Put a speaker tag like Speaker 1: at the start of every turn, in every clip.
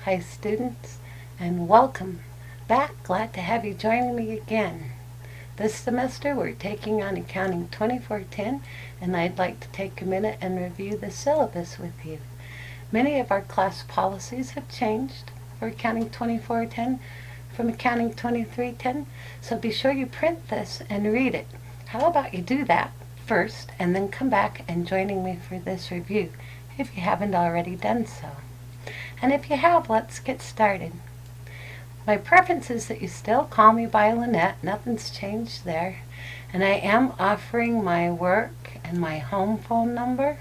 Speaker 1: Hi students, and welcome back. Glad to have you joining me again. This semester we're taking on Accounting 2410, and I'd like to take a minute and review the syllabus with you. Many of our class policies have changed for Accounting 2410 from Accounting 2310, so be sure you print this and read it. How about you do that first and then come back and joining me for this review if you haven't already done so. And if you have, let's get started. My preference is that you still call me by Lynette. Nothing's changed there. And I am offering my work and my home phone number,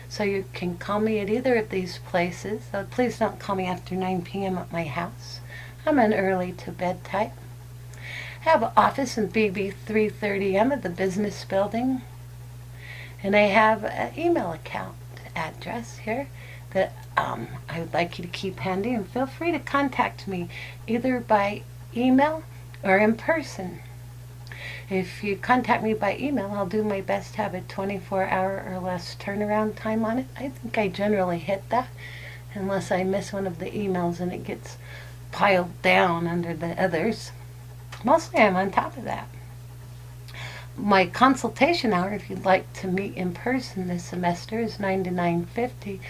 Speaker 1: so you can call me at either of these places. So please don't call me after 9 p.m. at my house. I'm an early to bed type. I have an office in BB 330M at the business building. And I have an email account address here that I would like you to keep handy, and feel free to contact me either by email or in person. If you contact me by email, I'll do my best to have a 24-hour or less turnaround time on it. I think I generally hit that, unless I miss one of the emails and it gets piled down under the others. Mostly I'm on top of that. My consultation hour, if you'd like to meet in person this semester, is 9 to 9:50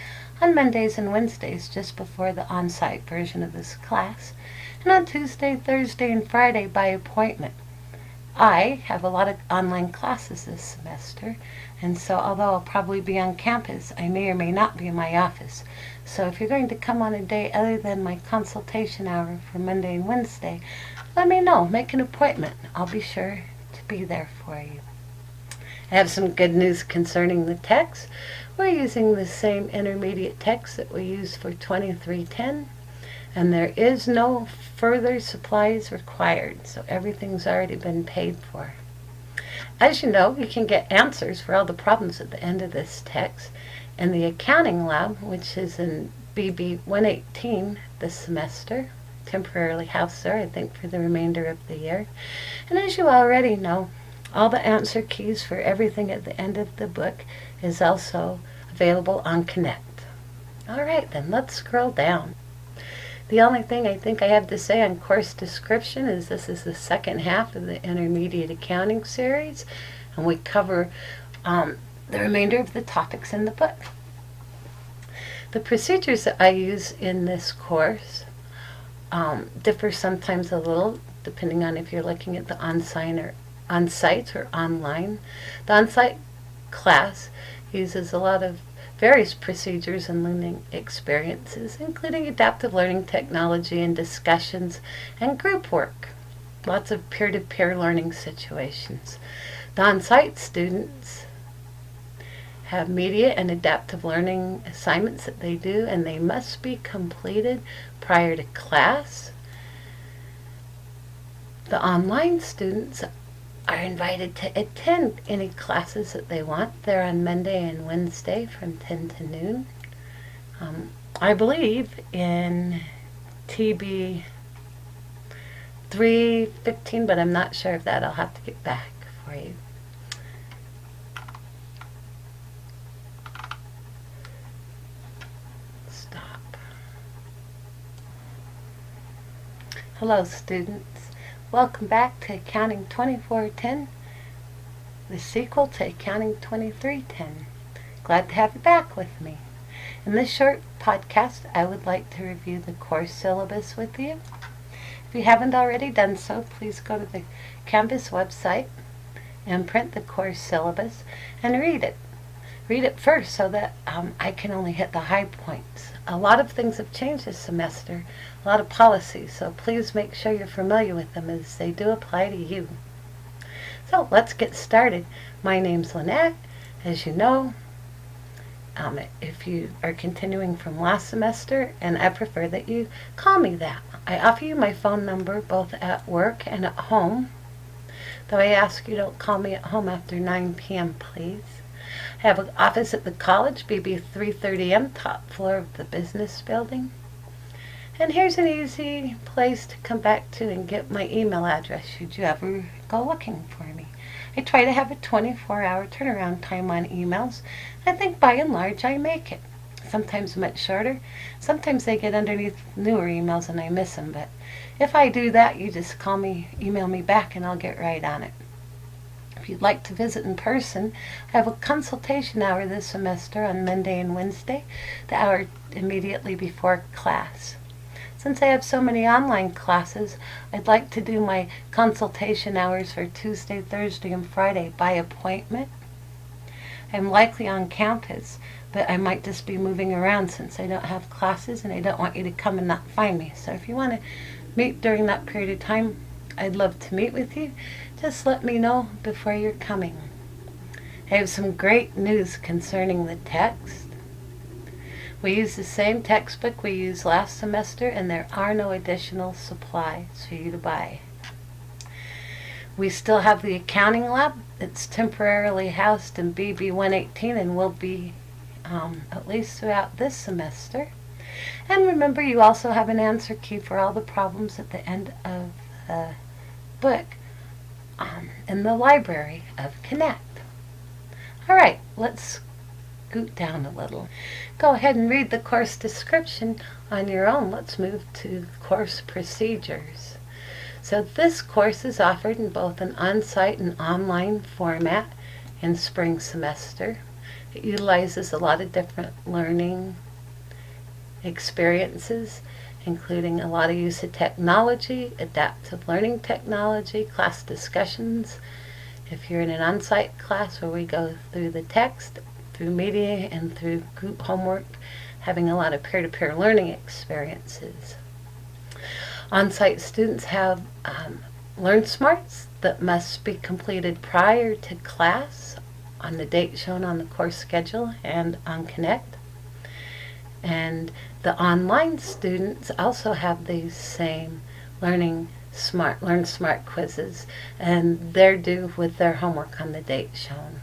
Speaker 1: on Mondays and Wednesdays, just before the on-site version of this class, and on Tuesday, Thursday, and Friday by appointment. I have a lot of online classes this semester, and so although I'll probably be on campus, I may or may not be in my office. So if you're going to come on a day other than my consultation hour for Monday and Wednesday, let me know. Make an appointment. I'll be sure to be there for you. I have some good news concerning the text. We're using the same intermediate text that we used for 2310, and there is no further supplies required, so everything's already been paid for. As you know, you can get answers for all the problems at the end of this text in the accounting lab, which is in BB 118 this semester. Temporarily housed there, I think, for the remainder of the year. And as you already know, all the answer keys for everything at the end of the book is also available on Connect. Alright then, let's scroll down. The only thing I think I have to say on course description is this is the second half of the intermediate accounting series, and we cover the remainder of the topics in the book. The procedures that I use in this course differ sometimes a little depending on if you're looking at the on-site or online. The on-site class uses a lot of various procedures and learning experiences, including adaptive learning technology and discussions and group work. Lots of peer-to-peer learning situations. The on-site students have media and adaptive learning assignments that they do, and they must be completed prior to class. The online students are invited to attend any classes that they want. They're on Monday and Wednesday from 10 to noon. I believe in TB 315, but I'm not sure of that. I'll have to get back for you. Stop. Hello, students. Welcome back to Accounting 2410, the sequel to Accounting 2310. Glad to have you back with me. In this short podcast, I would like to review the course syllabus with you. If you haven't already done so, please go to the campus website and print the course syllabus and read it. Read it first so that I can only hit the high points. A lot of things have changed this semester, a lot of policies, so please make sure you're familiar with them as they do apply to you. So let's get started. My name's Lynette, as you know. If you are continuing from last semester, and I prefer that you call me that. I offer you my phone number both at work and at home, though I ask you don't call me at home after 9 p.m. please. I have an office at the college, BB 330M, top floor of the business building. And here's an easy place to come back to and get my email address should you ever go looking for me. I try to have a 24-hour turnaround time on emails. I think by and large I make it. sometimes much shorter. Sometimes they get underneath newer emails and I miss them, but if I do that, you just email me back, and I'll get right on it. If you'd like to visit in person, I have a consultation hour this semester on Monday and Wednesday, the hour immediately before class. Since I have so many online classes, I'd like to do my consultation hours for Tuesday, Thursday, and Friday by appointment. I'm likely on campus, but I might just be moving around since I don't have classes and I don't want you to come and not find me. So if you want to meet during that period of time, I'd love to meet with you. Just let me know before you're coming. I have some great news concerning the text. We use the same textbook we used last semester, and there are no additional supplies for you to buy. We still have the accounting lab. It's temporarily housed in BB 118 and will be at least throughout this semester. And remember, you also have an answer key for all the problems at the end of the book in the library of Connect. All right, let's scoot down a little. Go ahead and read the course description on your own. Let's move to course procedures. So this course is offered in both an on-site and online format in spring semester. It utilizes a lot of different learning experiences, including a lot of use of technology, adaptive learning technology, class discussions. If you're in an on-site class where we go through the text, through media, and through group homework, having a lot of peer-to-peer learning experiences. On-site students have Learn Smarts that must be completed prior to class on the date shown on the course schedule and on Connect. And the online students also have these same Learn Smart quizzes, and they're due with their homework on the date shown.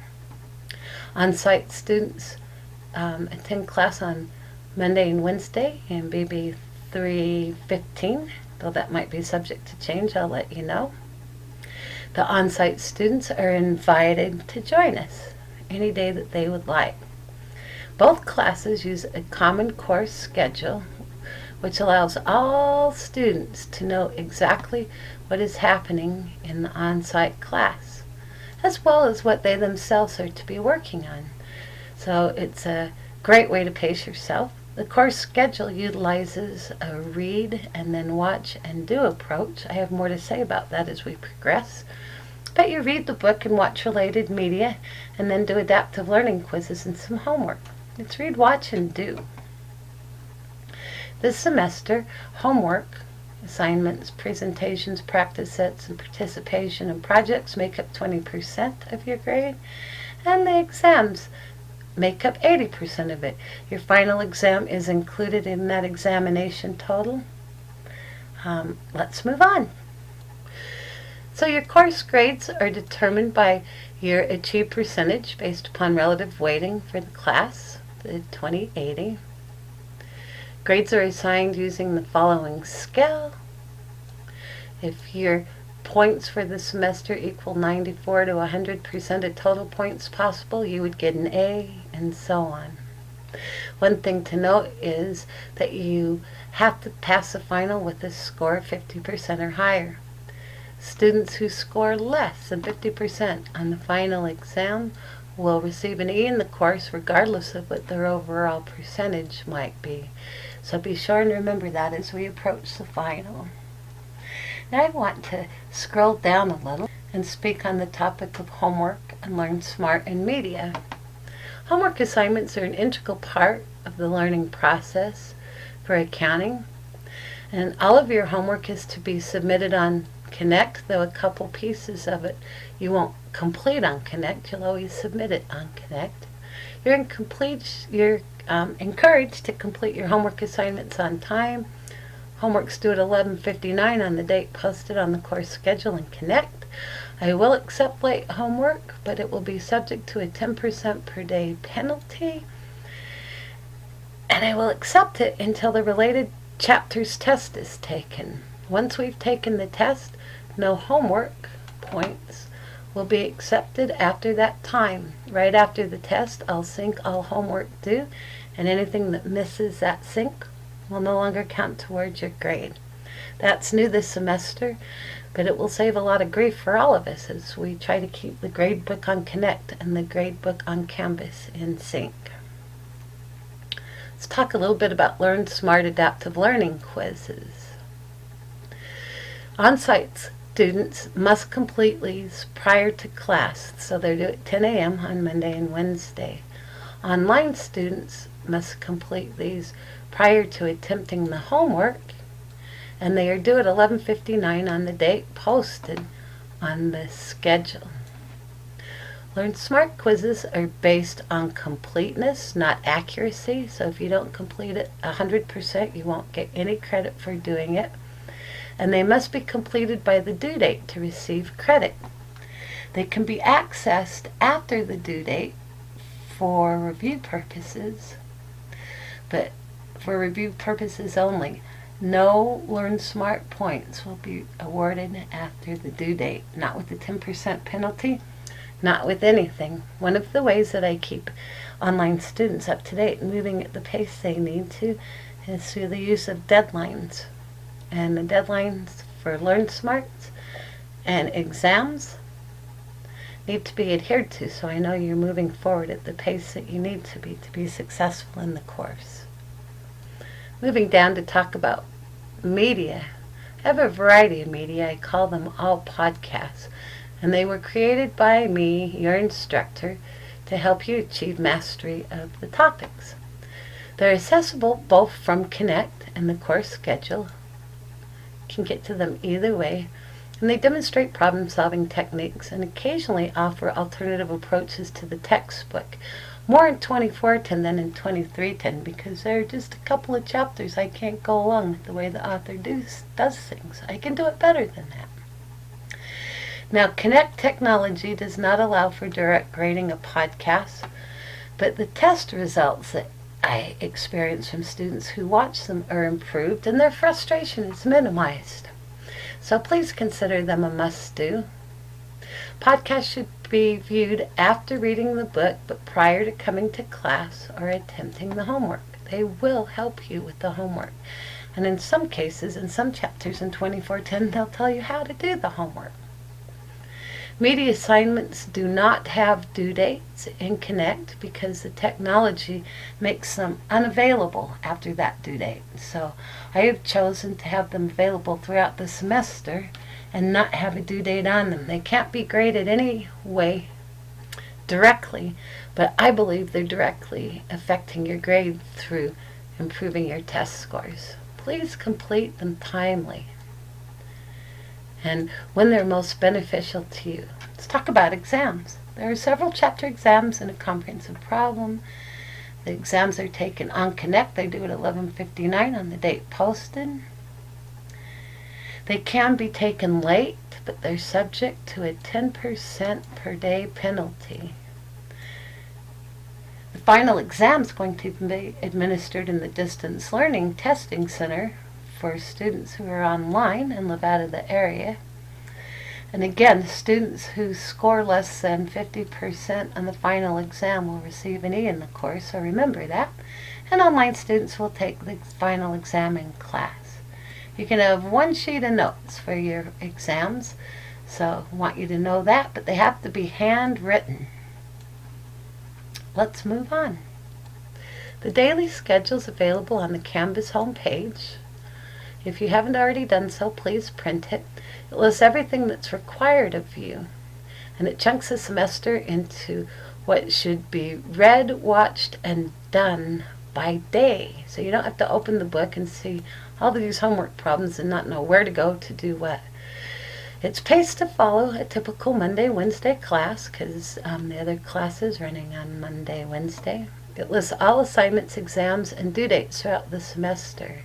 Speaker 1: On-site students attend class on Monday and Wednesday in BB 315, though that might be subject to change. I'll let you know. The on-site students are invited to join us any day that they would like. Both classes use a common course schedule, which allows all students to know exactly what is happening in the on-site class, as well as what they themselves are to be working on. So it's a great way to pace yourself. The course schedule utilizes a read and then watch and do approach. I have more to say about that as we progress. But you read the book and watch related media and then do adaptive learning quizzes and some homework. It's read, watch, and do. This semester, homework, assignments, presentations, practice sets, and participation in projects make up 20% of your grade, and the exams make up 80% of it. Your final exam is included in that examination total. Let's move on. So your course grades are determined by your achieved percentage based upon relative weighting for the class, the 2080. Grades are assigned using the following scale. If your points for the semester equal 94 to 100% of total points possible, you would get an A, and so on. One thing to note is that you have to pass the final with a score of 50% or higher. Students who score less than 50% on the final exam will receive an E in the course regardless of what their overall percentage might be. So be sure and remember that as we approach the final. Now I want to scroll down a little and speak on the topic of homework and Learn Smart and media. Homework assignments are an integral part of the learning process for accounting, and all of your homework is to be submitted on Connect, though a couple pieces of it you won't complete on Connect. You'll always submit it on Connect. You're encouraged to complete your homework assignments on time. Homework's due at 11:59 on the date posted on the course schedule in Connect. I will accept late homework, but it will be subject to a 10% per day penalty. And I will accept it until the related chapter's test is taken. Once we've taken the test, no homework points will be accepted after that time. Right after the test, I'll sync all homework due and anything that misses that sync will no longer count towards your grade. That's new this semester, but it will save a lot of grief for all of us as we try to keep the grade book on Connect and the grade book on Canvas in sync. Let's talk a little bit about Learn Smart Adaptive Learning quizzes. On-site students must complete these prior to class, so they're due at 10 a.m. on Monday and Wednesday. Online students must complete these prior to attempting the homework, and they are due at 11:59 on the date posted on the schedule. Learn Smart quizzes are based on completeness, not accuracy, so if you don't complete it 100%, you won't get any credit for doing it. And they must be completed by the due date to receive credit. They can be accessed after the due date for review purposes, but for review purposes only. No Learn Smart points will be awarded after the due date, not with the 10% penalty, not with anything. One of the ways that I keep online students up to date and moving at the pace they need to is through the use of deadlines. And the deadlines for Learn Smarts and exams need to be adhered to, so I know you're moving forward at the pace that you need to be successful in the course. Moving down to talk about media. I have a variety of media. I call them all podcasts, and they were created by me, your instructor, to help you achieve mastery of the topics. They're accessible both from Connect and the course schedule. You can get to them either way, and they demonstrate problem-solving techniques and occasionally offer alternative approaches to the textbook. More in 2410 than in 2310 because there are just a couple of chapters I can't go along with the way the author does things. I can do it better than that. Now, Connect technology does not allow for direct grading of podcasts, but the test results that I experience from students who watch them are improved and their frustration is minimized. So please consider them a must-do. Podcasts should be viewed after reading the book, but prior to coming to class or attempting the homework. They will help you with the homework. And in some cases, in some chapters in 2410, they'll tell you how to do the homework. Media assignments do not have due dates in Connect because the technology makes them unavailable after that due date. So I have chosen to have them available throughout the semester and not have a due date on them. They can't be graded any way directly, but I believe they're directly affecting your grade through improving your test scores. Please complete them timely and when they're most beneficial to you. Let's talk about exams. There are several chapter exams and a comprehensive problem. The exams are taken on Connect. They do it at 11:59 on the date posted. They can be taken late, but they're subject to a 10% per day penalty. The final exam is going to be administered in the Distance Learning Testing Center for students who are online and live out of the area. And again, students who score less than 50% on the final exam will receive an E in the course, so remember that. And online students will take the final exam in class. You can have one sheet of notes for your exams, so I want you to know that, but they have to be handwritten. Let's move on. The daily schedule is available on the Canvas homepage. If you haven't already done so, please print it. It lists everything that's required of you, and it chunks the semester into what should be read, watched, and done by day. So you don't have to open the book and see all these homework problems and not know where to go to do what. It's paced to follow a typical Monday, Wednesday class because the other class is running on Monday, Wednesday. It lists all assignments, exams, and due dates throughout the semester.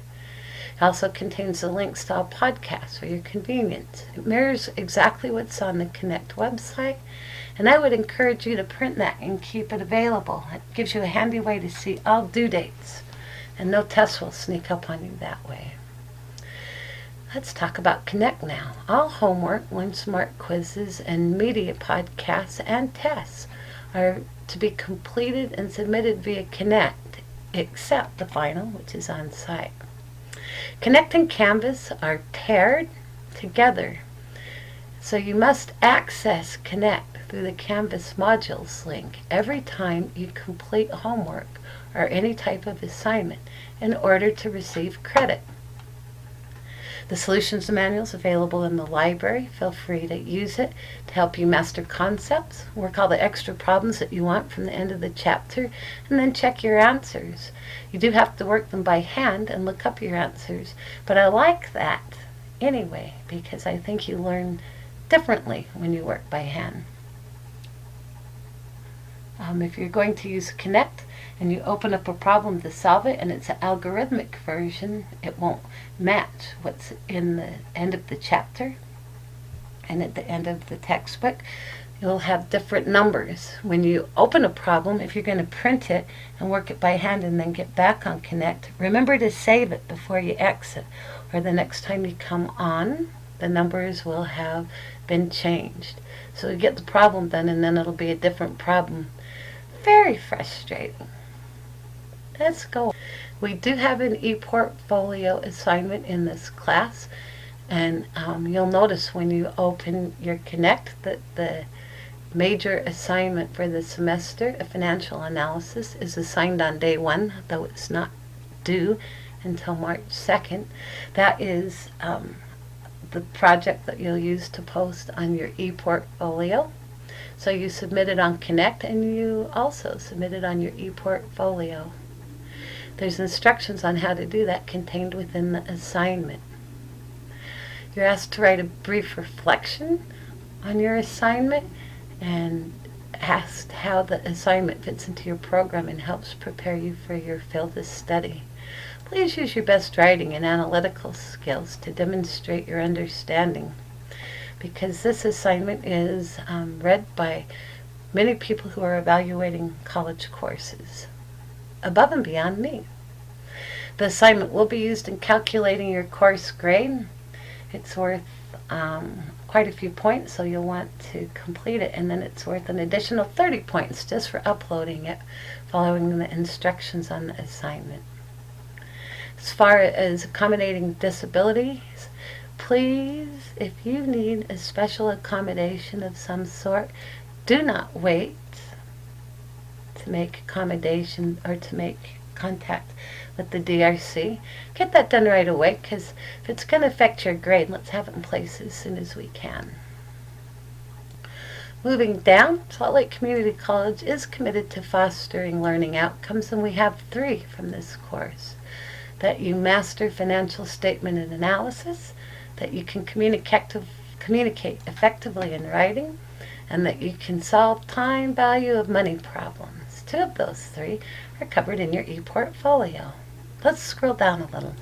Speaker 1: It also contains the links to all podcasts for your convenience. It mirrors exactly what's on the Connect website, and I would encourage you to print that and keep it available. It gives you a handy way to see all due dates, and no tests will sneak up on you that way. Let's talk about Connect now. All homework, Learn Smart quizzes, and media podcasts and tests are to be completed and submitted via Connect except the final, which is on site. Connect and Canvas are paired together, so you must access Connect through the Canvas modules link every time you complete homework or any type of assignment in order to receive credit. The solutions manual is available in the library. Feel free to use it to help you master concepts, work all the extra problems that you want from the end of the chapter, and then check your answers. You do have to work them by hand and look up your answers, but I like that anyway because I think you learn differently when you work by hand. If you're going to use Connect and you open up a problem to solve it and it's an algorithmic version, it won't match what's in the end of the chapter and at the end of the textbook. You'll have different numbers. When you open a problem, if you're going to print it and work it by hand and then get back on Connect, remember to save it before you exit, or the next time you come on, the numbers will have been changed. So you get the problem done and then it'll be a different problem. Very frustrating. Let's go. We do have an Eportfolio assignment in this class, and you'll notice when you open your Connect that the major assignment for the semester, a financial analysis, is assigned on day 1, though it's not due until March 2nd. That is the project that you'll use to post on your Eportfolio. So you submit it on Connect and you also submit it on your Eportfolio. There's instructions on how to do that contained within the assignment. You're asked to write a brief reflection on your assignment and asked how the assignment fits into your program and helps prepare you for your field of study. Please use your best writing and analytical skills to demonstrate your understanding, because this assignment is read by many people who are evaluating college courses, above and beyond me. The assignment will be used in calculating your course grade. It's worth quite a few points, so you'll want to complete it, and then it's worth an additional 30 points just for uploading it, following the instructions on the assignment. As far as accommodating disabilities, please, if you need a special accommodation of some sort, do not wait to make accommodation or to make contact with the DRC. Get that done right away, because if it's going to affect your grade, let's have it in place as soon as we can. Moving down, Salt Lake Community College is committed to fostering learning outcomes, and we have 3 from this course. That you master financial statement and analysis, that you can communicate effectively in writing, and that you can solve time value of money problems. 2 of those 3 are covered in your Eportfolio. Let's scroll down a little.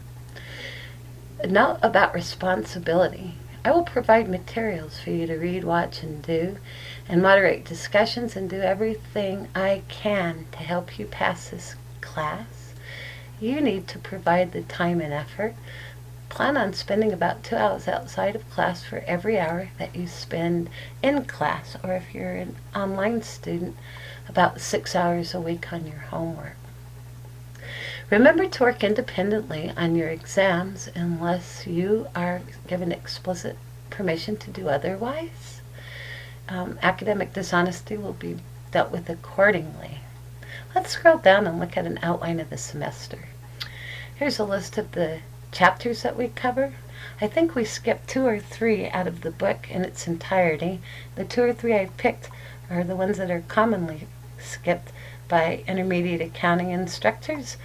Speaker 1: A note about responsibility. I will provide materials for you to read, watch, and do, and moderate discussions and do everything I can to help you pass this class. You need to provide the time and effort. Plan on spending about 2 hours outside of class for every hour that you spend in class, or if you're an online student, about 6 hours a week on your homework. Remember to work independently on your exams unless you are given explicit permission to do otherwise. Academic dishonesty will be dealt with accordingly. Let's scroll down and look at an outline of the semester. Here's a list of the chapters that we cover. I think we skipped 2 or 3 out of the book in its entirety. The 2 or 3 I picked are the ones that are commonly skipped by intermediate accounting instructors.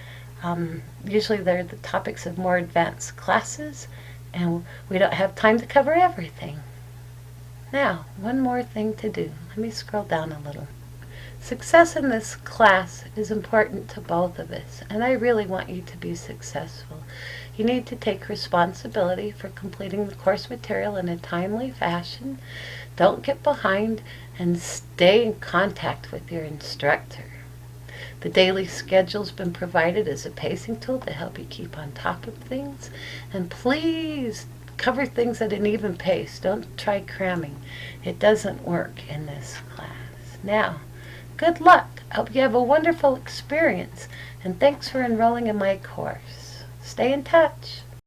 Speaker 1: Usually they're the topics of more advanced classes, and we don't have time to cover everything. Now, one more thing to do. Let me scroll down a little. Success in this class is important to both of us, and I really want you to be successful. You need to take responsibility for completing the course material in a timely fashion. Don't get behind, and stay in contact with your instructor. The daily schedule's been provided as a pacing tool to help you keep on top of things. And please cover things at an even pace. Don't try cramming. It doesn't work in this class. Now, good luck. I hope you have a wonderful experience, and thanks for enrolling in my course. Stay in touch.